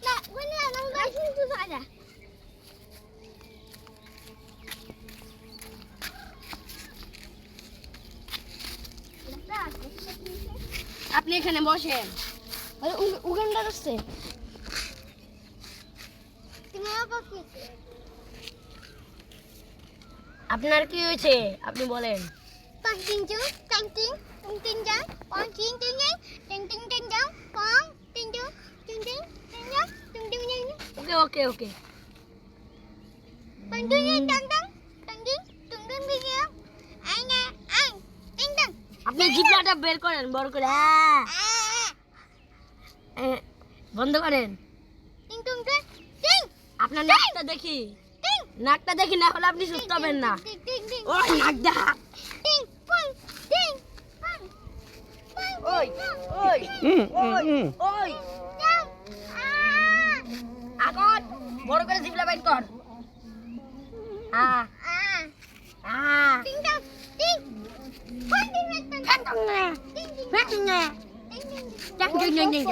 Nè, cái này nó gây xuống tôi phải nè. আপনি এখানে বসেন। আরে উগান্ডার আসছে। তুমি আবার কি? আপনার কি হয়েছে আপনি বলেন। Con tin chứ, con tin chứ, con tin chứ nhé, tin chứ, con tin chứ, tin chứ, tin nhé, tin chứ nhé. ওকে ওকে ওকে। Con tin nhé, tin đi nhé. Ai nè, ai, tin. আপনি জিভটা বের করেন বড় করে। হ্যাঁ বন্ধ করেন। Tin, tin. আপনার নাকটা দেখি, নাকটা দেখি, না হলে আপনি সুস্থ হবেন না। Tin. ওই নাকটা, Tin, con, tin. ওই ওই ওই ওই আগত বড় করে জিভটা বের কর। হ্যাঁ হ্যাঁ Tin đâu, tin. Con tin. Fan না ফ্যান না Tin. ফ্যান